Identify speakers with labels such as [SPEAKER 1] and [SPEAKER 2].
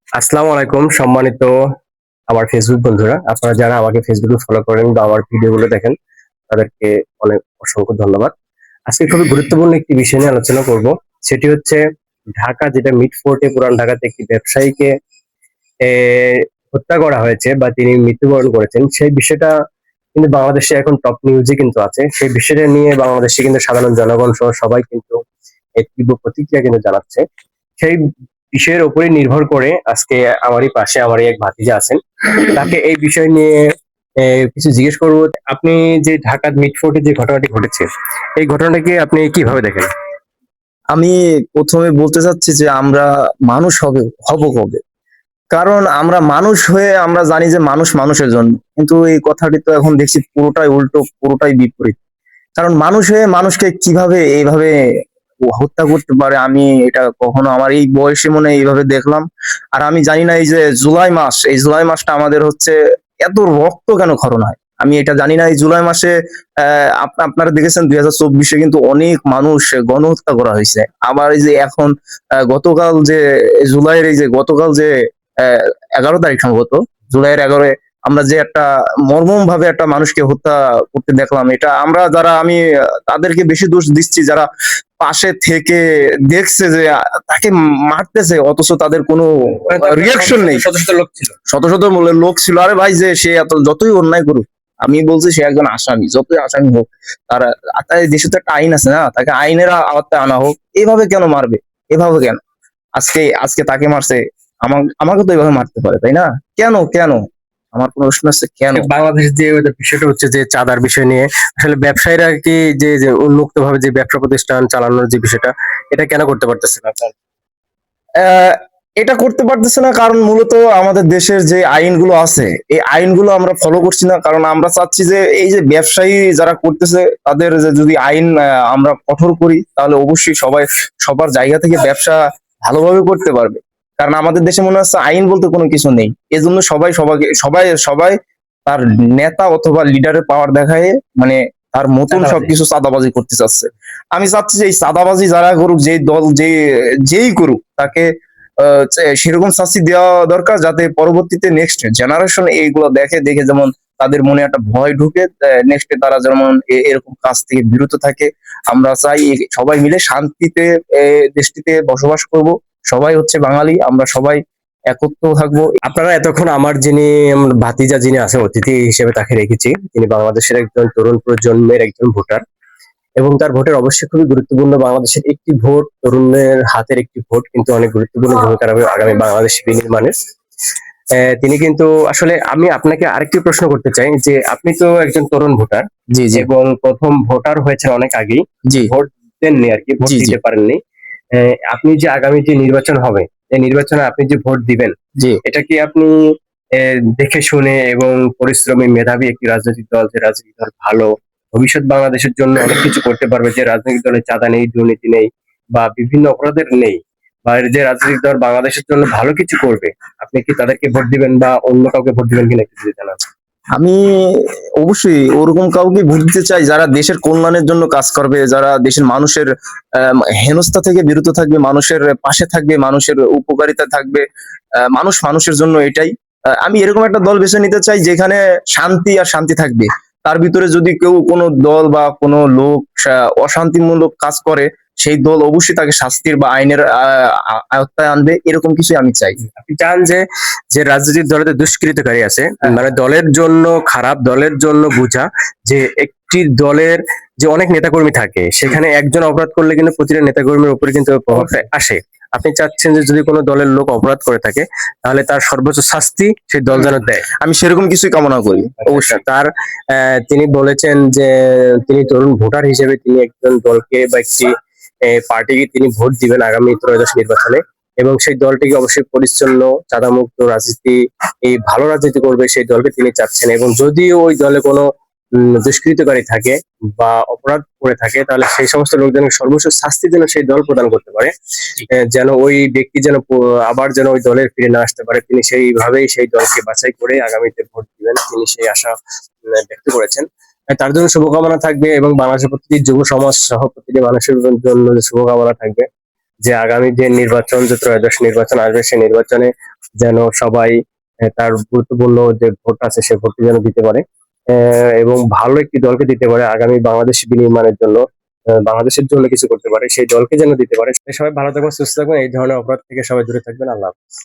[SPEAKER 1] আসসালামু আলাইকুম সম্মানিত আমার ফেসবুক বন্ধুরা। আপনারা যারা আমাকে ফেসবুকে ফলো করেন বা আমার ভিডিওগুলো দেখেন তাদেরকে অনেক অসংখ্য ধন্যবাদ। আজকে খুবই গুরুত্বপূর্ণ একটি বিষয় নিয়ে আলোচনা করব। সেটি হচ্ছে ঢাকা যেটা মিডফোর্টে পুরান ঢাকাতে একটি ব্যবসায়ীকে এ হত্যা করা হয়েছে বা তিনি মৃত্যুবরণ করেছেন। সেই বিষয়টা কিন্তু বাংলাদেশে এখন টপ নিউজে কিন্তু আছে। সেই বিষয়টা নিয়ে বাংলাদেশে কিন্তু সাধারণ জনগণ সহ সবাই কিন্তু এর তীব্র প্রতিক্রিয়া কিন্তু জানাচ্ছে। সেই বিষয়ের উপরই নির্ভর করে আজকে আমারই পাশে আমারই এক ভাতিজা আছেন। তাকে এই বিষয় নিয়ে কিছু জিজ্ঞেস করবো। আপনি যে ঢাকার মিডফোর্টে যে ঘটনাটি ঘটেছে, এই ঘটনাটাকে আপনি কিভাবে দেখেন?
[SPEAKER 2] আমি প্রথমে বলতে চাচ্ছি যে আমরা মানুষ হব কবে? কারণ আমরা মানুষ হয়ে আমরা জানি যে মানুষ মানুষের জন্য। কিন্তু এই কথাটি তো এখন দেখছি পুরোটাই উল্টো, পুরোটাই বিপরীত। কারণ মানুষ হয়ে মানুষকে কিভাবে এইভাবে হত্যা করতে পারে আমি এটা কখনো আমার এই বয়সে মনে হয় এইভাবে দেখলাম। আর আমি জানি না এই যে জুলাই মাস, এই জুলাই মাসটা আমাদের হচ্ছে এত রক্ত কেন ক্ষরণ হয়? আমি এটা জানি না এই জুলাই মাসে আপনারা দেখেছেন 2024-এ কিন্তু অনেক মানুষ গণহত্যা করা হয়েছে। আবার এই যে এখন গতকাল যে জুলাইয়ের এই যে গতকাল যে 11 তারিখ সম্ভবত জুলাইয়ের 11-এ আমরা যে একটা মর্মম ভাবে একটা মানুষকে হত্যা করতে দেখলাম, এটা আমরা যারা আমি তাদেরকে বেশি দোষ দিচ্ছি যারা পাশে থেকে দেখছে যে তাকে মারতেছে অথচ তাদের কোনো রিয়াকশন নেই।
[SPEAKER 1] শত শত লোক ছিল।
[SPEAKER 2] শত শত লোক ছিল। আরে ভাই, যে সে এত যতই অন্যায় করুক, আমি বলছি সে একজন আসামি, যতই আসামি হোক, তারা তার দেশে তো একটা আইন আছে না, তাকে আইনের আওতায় আনা হোক। এইভাবে কেন মারবে? এভাবে কেন? আজকে আজকে তাকে মারছে, আমাকে তো এভাবে মারতে পারে, তাই না? কেন কেন? আমার প্রশ্ন হচ্ছে কেন?
[SPEAKER 1] বাংলাদেশ যে বিষয়টা হচ্ছে যে চাঁদার বিষয় নিয়ে আসলে ব্যবসায়ীরা কি যে উন্মুক্ত ভাবে যে ব্যবসা প্রতিষ্ঠান চালানোর যে বিষয়টা, এটা কেন করতে পারতেছে না?
[SPEAKER 2] আহ, এটা করতে পারতেছে না কারণ মূলত আমাদের দেশের যে আইনগুলো আছে, এই আইনগুলো আমরা ফলো করছি না। কারণ আমরা চাচ্ছি যে এই যে ব্যবসায়ী যারা করতেছে তাদের যে যদি আইন আমরা কঠোর করি, তাহলে অবশ্যই সবাই সবার জায়গা থেকে ব্যবসা ভালোভাবে করতে পারবে। কারণ আমাদের দেশে মনে হচ্ছে আইন বলতে কোনো কিছু নেই। এজন্য সবাই সবাইকে সবাই সবাই তার নেতা অথবা লিডারের পাওয়ার দেখায়, মানে তার মতন
[SPEAKER 1] চাঁদাবাজি।
[SPEAKER 2] সবকিছু চাঁদাবাজি করতে চাচ্ছে। আমি চাচ্ছি যে এই চাঁদাবাজি যারা করুক, যেই দল যেই করুক, তাকে সেরকম শাস্তি দেওয়া দরকার যাতে পরবর্তীতে নেক্সট জেনারেশন এইগুলো দেখে, দেখে যেমন তাদের মনে একটা ভয় ঢুকে, নেক্সটে তারা যেমন এরকম কাজ থেকে বিরত থাকে। আমরা চাই সবাই মিলে শান্তিতে দেশটিতে বসবাস করব। সবাই হচ্ছে বাঙালি, আমরা সবাই একত্র থাকবো।
[SPEAKER 1] আপনারা এতক্ষণ আমার যিনি ভাতিজা যিনি আছেন অতিথি হিসেবে তাকে রেখেছি। তিনি বাংলাদেশের একজন তরুণ প্রজন্মের একজন ভোটার এবং তার ভোটের অবশ্যই খুবই গুরুত্বপূর্ণ। বাংলাদেশের একটি ভোট, তরুণের হাতের একটি ভোট কিন্তু অনেক গুরুত্বপূর্ণ ভূমিকা রাখবে আগামী বাংলাদেশ বিনির্মাণে। তিনি কিন্তু আসলে আমি আপনাকে আরেকটি প্রশ্ন করতে চাই যে আপনি তো একজন তরুণ ভোটার
[SPEAKER 2] জি জি
[SPEAKER 1] এবং প্রথম ভোটার হয়েছেন অনেক আগেই,
[SPEAKER 2] জি
[SPEAKER 1] ভোট দেননি আর কি, ভোট
[SPEAKER 2] জি জি
[SPEAKER 1] দিতে পারেননি। আপনি যে আগামী যে নির্বাচন হবে, এই নির্বাচনে আপনি যে ভোট দিবেন,
[SPEAKER 2] জি
[SPEAKER 1] এটা কি আপনি দেখে শুনে এবং পরিশ্রমী মেধাবী একটি রাজনৈতিক দল, যে রাজনৈতিক দল ভালো ভবিষ্যৎ বাংলাদেশের জন্য অনেক কিছু করতে পারবে, যে রাজনৈতিক দলে চাঁদা নেই, দুর্নীতি নেই বা বিভিন্ন অপরাধের নেই, বা যে রাজনৈতিক দল বাংলাদেশের জন্য ভালো কিছু করবে, আপনি কি তাদেরকে ভোট দিবেন বা অন্য কাউকে ভোট দিবেন কিনা একটু যদি জানান।
[SPEAKER 2] আমি অবশ্যই ওরকম কাউকে ভোট দিতে চাই যারা দেশের কল্যাণের জন্য কাজ করবে, যারা দেশের মানুষের হেনস্থা থেকে বিরত থাকবে, মানুষের পাশে থাকবে, মানুষের উপকারিতা থাকবে। মানুষ মানুষের জন্য, এটাই। আমি এরকম একটা দল বেছে নিতে চাই যেখানে শান্তি আর শান্তি থাকবে। তার ভিতরে যদি কেউ কোনো দল বা কোনো লোক অশান্তিমূলক কাজ করে, সেই দল অবশ্যই তাকে শাস্তির বা আইনের আয়ত্তায় আনবে। এরকম কিছু আমি চাই।
[SPEAKER 1] আপনি চান যে যে রাজনৈতিক দলেতে দুষ্কৃতকারী আছে, মানে দলের জন্য খারাপ, দলের জন্য বোঝা, যে একটি দলের যে অনেক নেতাকর্মী থাকে সেখানে একজন অপরাধ করলে কিন্তু প্রতিটা নেতাকর্মীর উপরে কিন্তু প্রভাবটা আসে। আপনি চাচ্ছেন যে যদি কোনো দলের লোক অপরাধ করে থাকে তাহলে তার সর্বোচ্চ শাস্তি সেই দল যেন দেয়।
[SPEAKER 2] আমি সেরকম কিছুই কামনা করি।
[SPEAKER 1] অবশ্যই তার তিনি বলেছেন যে তিনি তরুণ ভোটার হিসেবে তিনি একজন দলকে বা একটি পার্টিকে তিনি ভোট দিবেন আগামী ত্রয়োদশ নির্বাচনে, এবং সেই দলটিকে অবশ্যই পরিচ্ছন্ন, চাঁদামুক্ত রাজনীতি, এই ভালো রাজনীতি করবে সেই দলকে তিনি চাচ্ছেন। এবং যদি ওই দলে কোনো দুষ্কৃতকারী থাকে বা অপরাধ করে থাকে তাহলে সেই সমস্ত লোকজনকে সর্বোচ্চ শাস্তি যেন সেই দল প্রদান করতে পারে, যেন ওই ব্যক্তি যেন আবার যেন ওই দলের ফিরে না আসতে পারে। তিনি সেইভাবেই সেই দলকে বাছাই করে আগামীতে ভোট দিবেন, তিনি সেই আশা ব্যক্ত করেছেন। তার জন্য শুভকামনা থাকবে এবং বাংলাদেশের প্রতিটি যুব সমাজ সহ প্রতিটি মানুষের জন্য শুভকামনা থাকবে। যে আগামী যে নির্বাচন, যে ত্রয়োদশ নির্বাচন আসবে, সেই নির্বাচনে যেন সবাই তার গুরুত্বপূর্ণ যে ভোট আছে সে ভোটটি যেন দিতে পারে, এবং ভালো একটি দলকে দিতে পারে আগামী বাংলাদেশ বিনির্মাণের জন্য, বাংলাদেশের জন্য কিছু করতে পারে সেই দলকে যেন দিতে পারে। সবাই ভালো থাকবেন, সুস্থ থাকবেন, এই ধরনের অপরাধ থেকে সবাই দূরে থাকবেন। আল্লাহ হাফেজ।